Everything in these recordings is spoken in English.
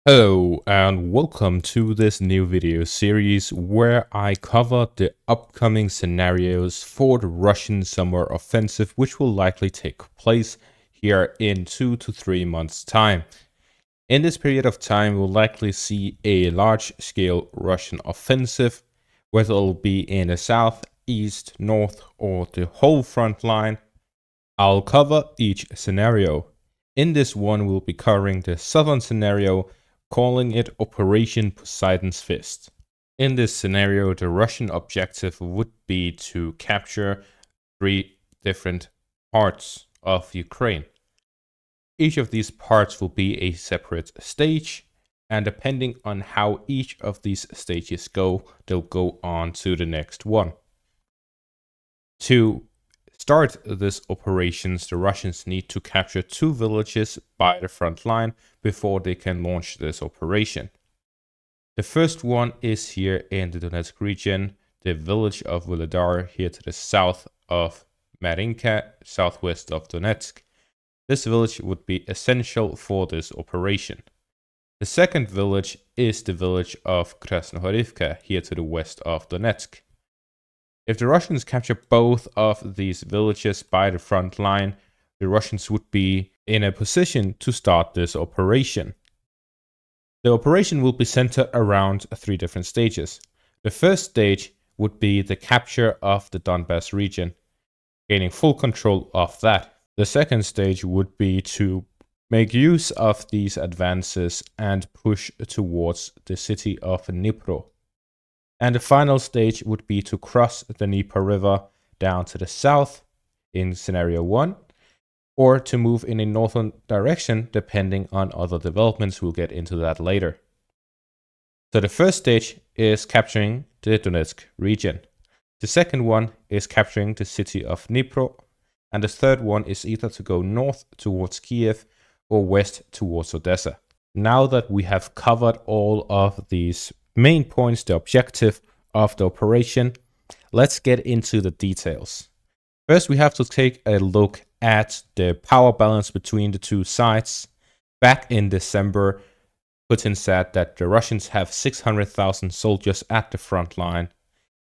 Hello and welcome to this new video series where I cover the upcoming scenarios for the Russian summer offensive, which will likely take place here in 2 to 3 months time. In this period of time, we'll likely see a large-scale Russian offensive, whether it'll be in the south, east, north, or the whole front line. I'll cover each scenario. In this one, we'll be covering the southern scenario, calling it Operation Poseidon's Fist. In this scenario, the Russian objective would be to capture 3 different parts of Ukraine. Each of these parts will be a separate stage, and depending on how each of these stages go, they'll go on to the next one. To start this operations, the Russians need to capture 2 villages by the front line before they can launch this operation. The first one is here in the Donetsk region, the village of Volodar, here to the south of Marinka, southwest of Donetsk. This village would be essential for this operation. The second village is the village of Krasnohorivka, here to the west of Donetsk. If the Russians capture both of these villages by the front line, the Russians would be in a position to start this operation. The operation will be centered around 3 different stages. The first stage would be the capture of the Donbas region, gaining full control of that. The second stage would be to make use of these advances and push towards the city of Dnipro. And the final stage would be to cross the Dnieper River down to the south in scenario 1, or to move in a northern direction depending on other developments. We'll get into that later. So the first stage is capturing the Donetsk region. The second one is capturing the city of Dnipro, and the third one is either to go north towards Kiev or west towards Odessa. Now that we have covered all of these main points, the objective of the operation, let's get into the details. First, we have to take a look at the power balance between the 2 sides. Back in December, Putin said that the Russians have 600,000 soldiers at the front line.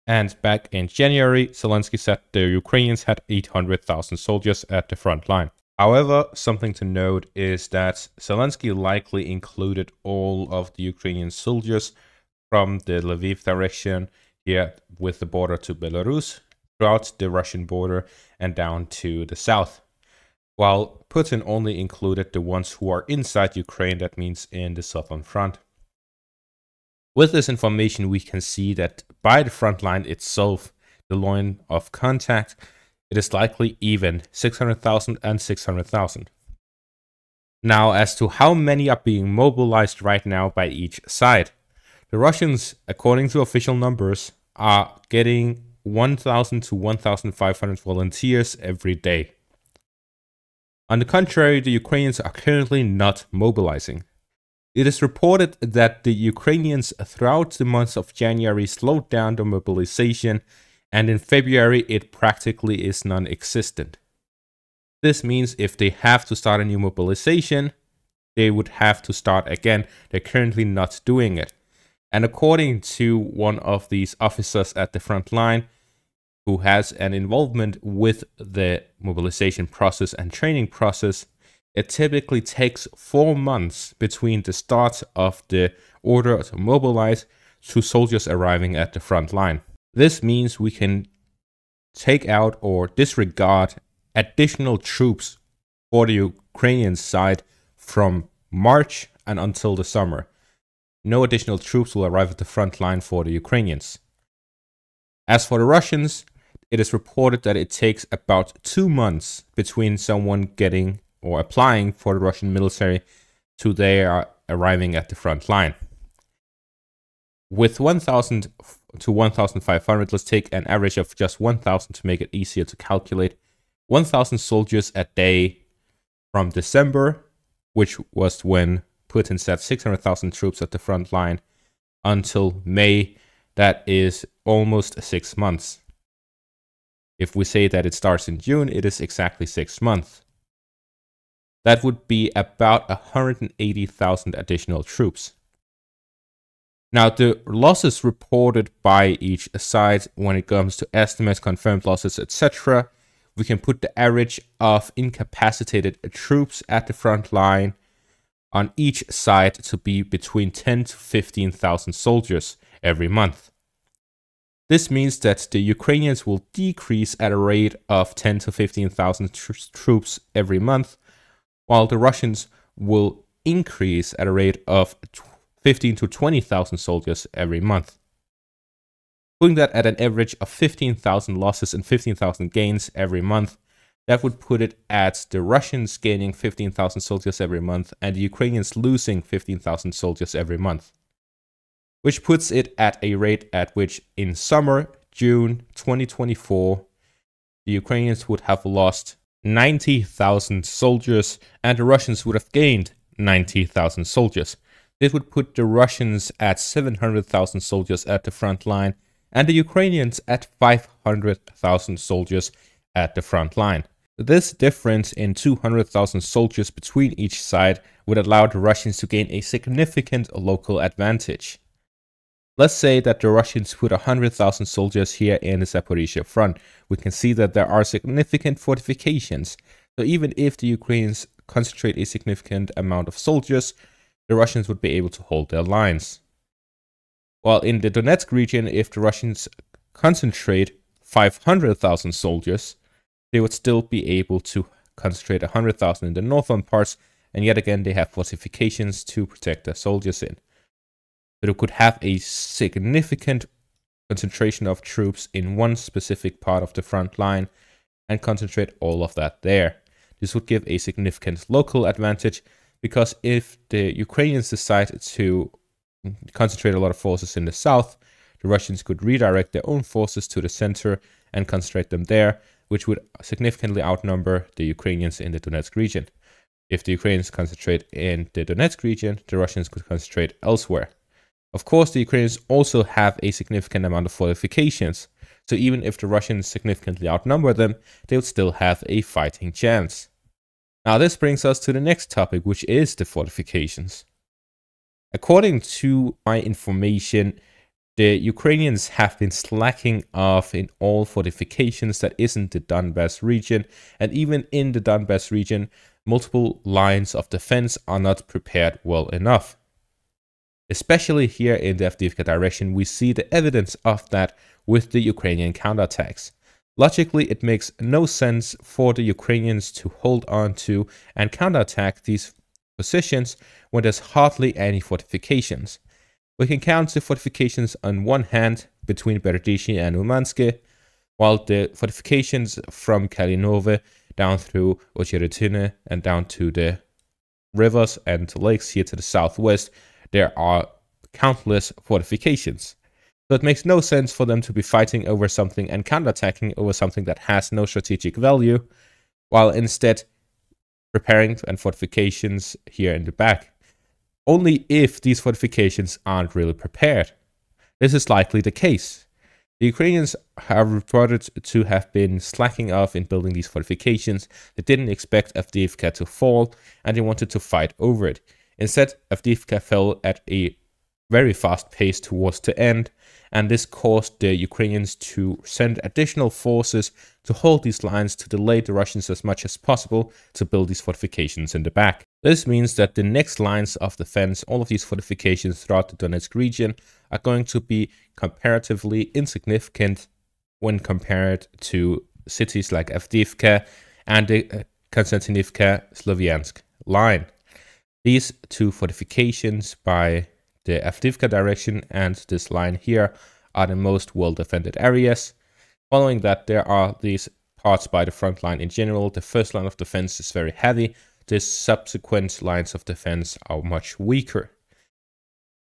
And back in January, Zelensky said the Ukrainians had 800,000 soldiers at the front line. However, something to note is that Zelensky likely included all of the Ukrainian soldiers from the Lviv direction here with the border to Belarus, throughout the Russian border and down to the south, while Putin only included the ones who are inside Ukraine, that means in the southern front. With this information, we can see that by the front line itself, the line of contact, it is likely even 600,000 and 600,000. Now, as to how many are being mobilized right now by each side, the Russians, according to official numbers, are getting 1,000 to 1,500 volunteers every day. On the contrary, the Ukrainians are currently not mobilizing. It is reported that the Ukrainians throughout the months of January slowed down the mobilization, and in February it practically is non-existent. This means if they have to start a new mobilization, they would have to start again. They're currently not doing it. And according to one of these officers at the front line, who has an involvement with the mobilization process and training process, it typically takes 4 months between the start of the order to mobilize to soldiers arriving at the front line. This means we can take out or disregard additional troops for the Ukrainian side from March and until the summer. No additional troops will arrive at the front line for the Ukrainians. As for the Russians, it is reported that it takes about 2 months between someone getting or applying for the Russian military to their arriving at the front line. With 1,000 to 1,500, let's take an average of just 1,000 to make it easier to calculate. 1,000 soldiers a day from December, which was when Putin said 600,000 troops at the front line, until May. That is almost 6 months. If we say that it starts in June, it is exactly 6 months. That would be about 180,000 additional troops. Now, the losses reported by each side when it comes to estimates, confirmed losses, etc., we can put the average of incapacitated troops at the front line on each side to be between 10 to 15,000 soldiers every month. This means that the Ukrainians will decrease at a rate of 10 to 15,000 troops every month, while the Russians will increase at a rate of 15 to 20,000 soldiers every month. Putting that at an average of 15,000 losses and 15,000 gains every month, that would put it at the Russians gaining 15,000 soldiers every month and the Ukrainians losing 15,000 soldiers every month. Which puts it at a rate at which in summer, June 2024, the Ukrainians would have lost 90,000 soldiers and the Russians would have gained 90,000 soldiers. This would put the Russians at 700,000 soldiers at the front line and the Ukrainians at 500,000 soldiers at the front line. This difference in 200,000 soldiers between each side would allow the Russians to gain a significant local advantage. Let's say that the Russians put 100,000 soldiers here in the Zaporizhia front. We can see that there are significant fortifications. So even if the Ukrainians concentrate a significant amount of soldiers, the Russians would be able to hold their lines. While in the Donetsk region, if the Russians concentrate 500,000 soldiers, they would still be able to concentrate 100,000 in the northern parts, and yet again they have fortifications to protect their soldiers in. So they could have a significant concentration of troops in one specific part of the front line and concentrate all of that there. This would give a significant local advantage, because if the Ukrainians decide to concentrate a lot of forces in the south, the Russians could redirect their own forces to the center and concentrate them there, which would significantly outnumber the Ukrainians in the Donetsk region. If the Ukrainians concentrate in the Donetsk region, the Russians could concentrate elsewhere. Of course, the Ukrainians also have a significant amount of fortifications, so even if the Russians significantly outnumber them, they would still have a fighting chance. Now this brings us to the next topic, which is the fortifications. According to my information, the Ukrainians have been slacking off in all fortifications that isn't the Donbas region, and even in the Donbas region, multiple lines of defense are not prepared well enough. Especially here in the Avdiivka direction, we see the evidence of that with the Ukrainian counterattacks. Logically, it makes no sense for the Ukrainians to hold on to and counterattack these positions when there's hardly any fortifications. We can count the fortifications on one hand between Berdishi and Umanske, while the fortifications from Kalinove down through Ocheretine and down to the rivers and lakes here to the southwest, there are countless fortifications. So it makes no sense for them to be fighting over something and counterattacking over something that has no strategic value, while instead preparing and fortifications here in the back. Only if these fortifications aren't really prepared. This is likely the case. The Ukrainians are reported to have been slacking off in building these fortifications. They didn't expect Avdiivka to fall, and they wanted to fight over it. Instead, Avdiivka fell at a very fast pace towards the end, and this caused the Ukrainians to send additional forces to hold these lines to delay the Russians as much as possible to build these fortifications in the back. This means that the next lines of defense, all of these fortifications throughout the Donetsk region, are going to be comparatively insignificant when compared to cities like Avdiivka and the Konstantinivka-Sloviansk line. These two fortifications by the Avdiivka direction and this line here are the most well-defended areas. Following that, there are these parts by the front line in general. The first line of defense is very heavy. The subsequent lines of defense are much weaker.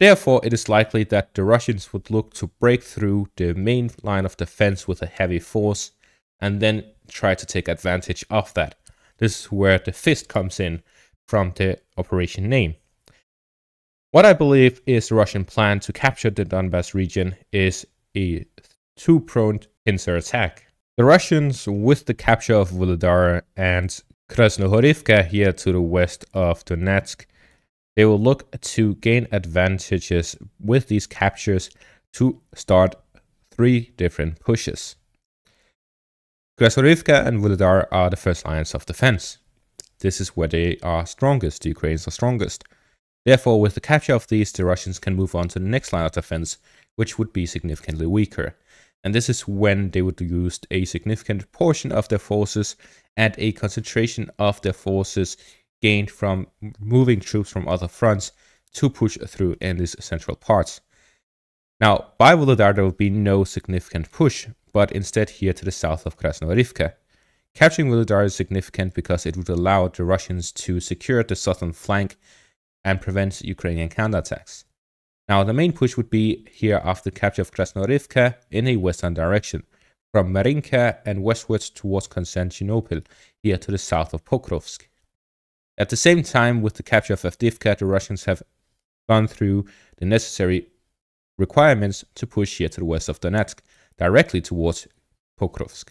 Therefore, it is likely that the Russians would look to break through the main line of defense with a heavy force and then try to take advantage of that. This is where the fist comes in from the operation name. What I believe is the Russian plan to capture the Donbas region is a two-pronged pincer attack. The Russians, with the capture of Volodar and Krasnohorivka here to the west of Donetsk. They will look to gain advantages with these captures to start 3 different pushes. Krasnohorivka and Vuhledar are the first lines of defense. This is where they are strongest, the Ukrainians are strongest. Therefore, with the capture of these, the Russians can move on to the next line of defense, which would be significantly weaker. And this is when they would use a significant portion of their forces and a concentration of their forces gained from moving troops from other fronts to push through in these central parts. Now, by Vuhledar, there will be no significant push, but instead here to the south of Krasnohorivka. Capturing Vuhledar is significant because it would allow the Russians to secure the southern flank and prevent Ukrainian counterattacks. Now, the main push would be here after the capture of Krasnohorivka in a western direction, from Marinka and westwards towards Constantinople, here to the south of Pokrovsk. At the same time, with the capture of Avdiivka, the Russians have gone through the necessary requirements to push here to the west of Donetsk, directly towards Pokrovsk.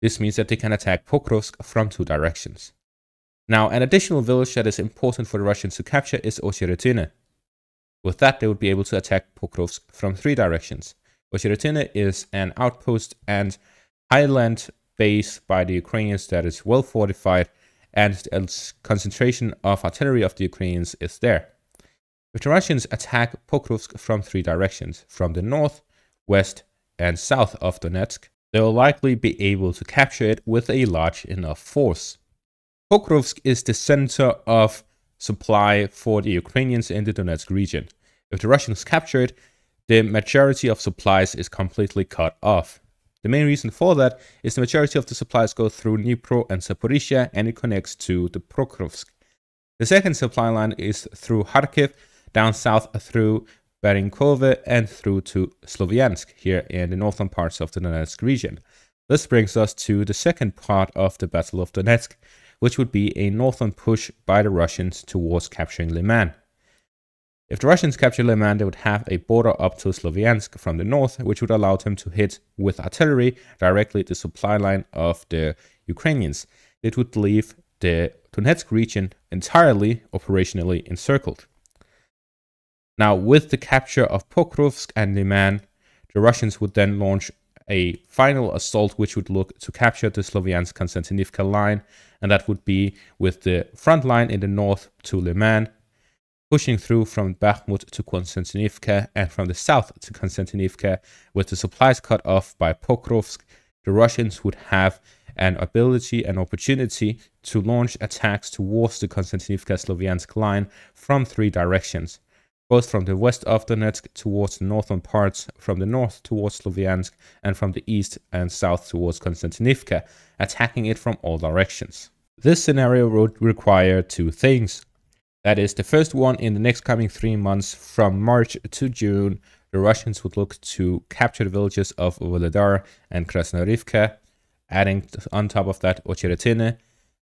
This means that they can attack Pokrovsk from 2 directions. Now, an additional village that is important for the Russians to capture is Ocheretine. With that, they would be able to attack Pokrovsk from 3 directions. Ocheretine is an outpost and highland base by the Ukrainians that is well fortified, and a concentration of artillery of the Ukrainians is there. If the Russians attack Pokrovsk from 3 directions, from the north, west, and south of Donetsk, they will likely be able to capture it with a large enough force. Pokrovsk is the center of supply for the Ukrainians in the Donetsk region. If the Russians capture it, the majority of supplies is completely cut off. The main reason for that is the majority of the supplies go through Dnipro and Zaporizhia, and it connects to the Pokrovsk. The second supply line is through Kharkiv, down south through Berinkove, and through to Sloviansk, here in the northern parts of the Donetsk region. This brings us to the second part of the Battle of Donetsk, which would be a northern push by the Russians towards capturing Liman. If the Russians capture Liman, they would have a border up to Sloviansk from the north, which would allow them to hit with artillery directly the supply line of the Ukrainians. It would leave the Donetsk region entirely operationally encircled. Now, with the capture of Pokrovsk and Liman, the Russians would then launch a final assault which would look to capture the Sloviansk-Konstantinivka line, and that would be with the front line in the north to Liman, pushing through from Bakhmut to Konstantinivka, and from the south to Konstantinivka. With the supplies cut off by Pokrovsk, the Russians would have an ability and opportunity to launch attacks towards the Konstantinivka-Sloviansk line from 3 directions. Both from the west of Donetsk towards the northern parts, from the north towards Sloviansk, and from the east and south towards Konstantinivka, attacking it from all directions. This scenario would require 2 things. That is, the first one, in the next coming 3 months, from March to June, the Russians would look to capture the villages of Vuhledar and Krasnohorivka, adding on top of that Ocheretine,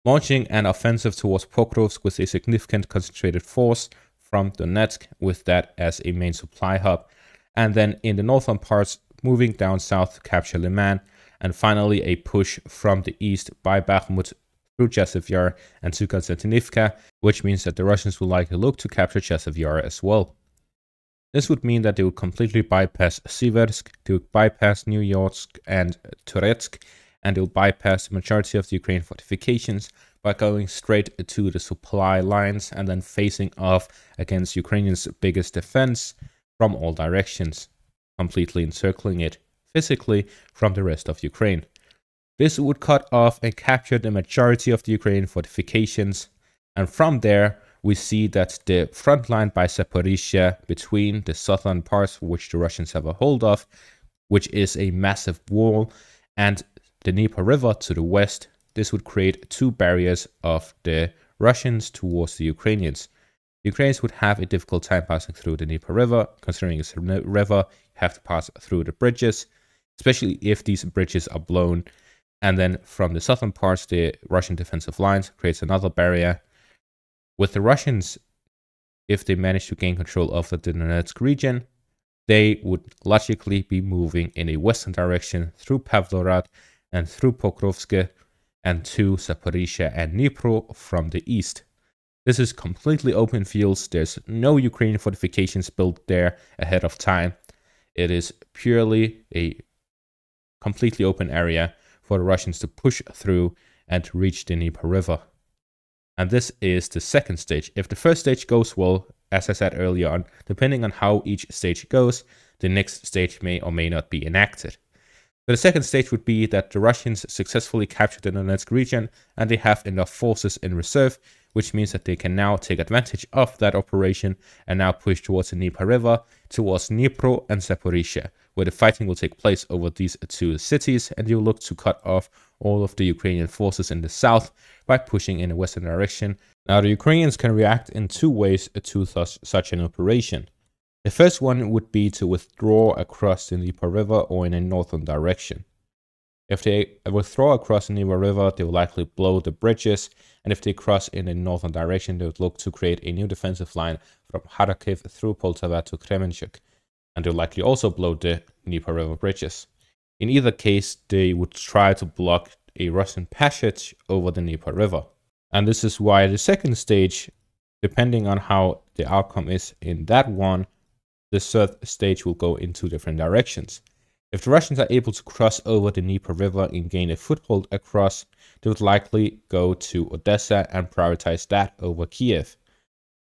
launching an offensive towards Pokrovsk with a significant concentrated force from Donetsk, with that as a main supply hub, and then in the northern parts moving down south to capture Liman, and finally a push from the east by Bakhmut through Chasiv Yar and to Konstantinivka, which means that the Russians will likely look to capture Chasiv Yar as well. This would mean that they would completely bypass Siversk, they would bypass New Yorsk and Turetsk, and they will bypass the majority of the Ukrainian fortifications by going straight to the supply lines and then facing off against Ukrainians' biggest defense from all directions, completely encircling it physically from the rest of Ukraine. This would cut off and capture the majority of the Ukrainian fortifications, and from there we see that the front line by Zaporizhia between the southern parts, which the Russians have a hold of, which is a massive wall, and the Dnieper River to the west, this would create 2 barriers of the Russians towards the Ukrainians. The Ukrainians would have a difficult time passing through the Dnieper River. Considering it's a river, you have to pass through the bridges, especially if these bridges are blown. And then from the southern parts, the Russian defensive lines creates another barrier. With the Russians, if they manage to gain control of the Donetsk region, they would logically be moving in a western direction through Pavlograd and through Pokrovsk, and 2 Zaporizhzhia and Dnipro from the east. This is completely open fields. There's no Ukrainian fortifications built there ahead of time. It is purely a completely open area for the Russians to push through and to reach the Dnieper River. And this is the second stage. If the first stage goes well, as I said earlier on, depending on how each stage goes, the next stage may or may not be enacted. But the second stage would be that the Russians successfully captured the Donetsk region and they have enough forces in reserve, which means that they can now take advantage of that operation and now push towards the Dnieper River, towards Dnipro and Zaporizhzhia, where the fighting will take place over these 2 cities, and you look to cut off all of the Ukrainian forces in the south by pushing in a western direction. Now, the Ukrainians can react in 2 ways to such an operation. The first one would be to withdraw across the Dnieper River or in a northern direction. If they withdraw across the Dnieper River, they will likely blow the bridges, and if they cross in a northern direction, they would look to create a new defensive line from Kharkiv through Poltava to Kremenchuk, and they'll likely also blow the Dnieper River bridges. In either case, they would try to block a Russian passage over the Dnieper River. And this is why the second stage, depending on how the outcome is in that one, the third stage will go in 2 different directions. If the Russians are able to cross over the Dnieper River and gain a foothold across, they would likely go to Odessa and prioritize that over Kiev.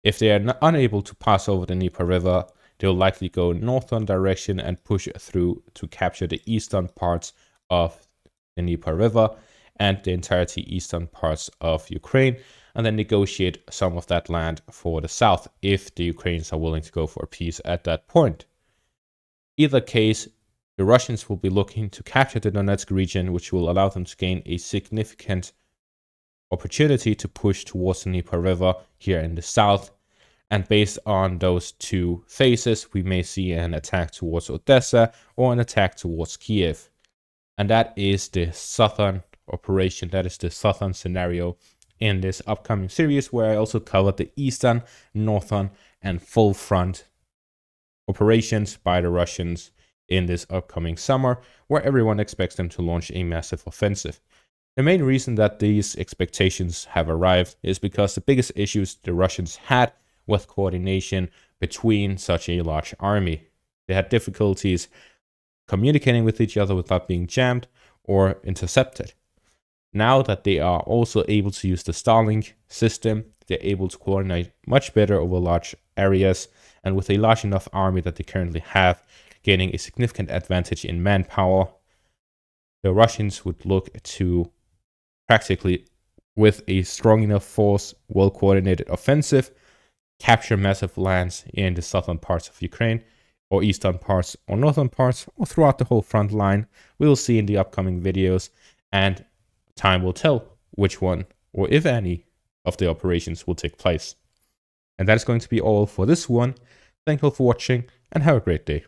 If they are unable to pass over the Dnieper River, they will likely go northern direction and push through to capture the eastern parts of the Dnieper River and the entirety eastern parts of Ukraine, and then negotiate some of that land for the south if the Ukrainians are willing to go for peace at that point. Either case, the Russians will be looking to capture the Donetsk region, which will allow them to gain a significant opportunity to push towards the Dnieper River here in the south. And based on those 2 phases, we may see an attack towards Odessa or an attack towards Kiev. And that is the southern operation, that is the southern scenario in this upcoming series, where I also covered the eastern, northern, and full front operations by the Russians in this upcoming summer, where everyone expects them to launch a massive offensive. The main reason that these expectations have arrived is because the biggest issues the Russians had with coordination between such a large army. They had difficulties communicating with each other without being jammed or intercepted. Now that they are also able to use the Starlink system, they're able to coordinate much better over large areas, and with a large enough army that they currently have, gaining a significant advantage in manpower, the Russians would look to practically, with a strong enough force, well-coordinated offensive, capture massive lands in the southern parts of Ukraine, or eastern parts, or northern parts, or throughout the whole front line. We will see in the upcoming videos, and time will tell which one, or if any, of the operations will take place. And that is going to be all for this one. Thank you all for watching, and have a great day.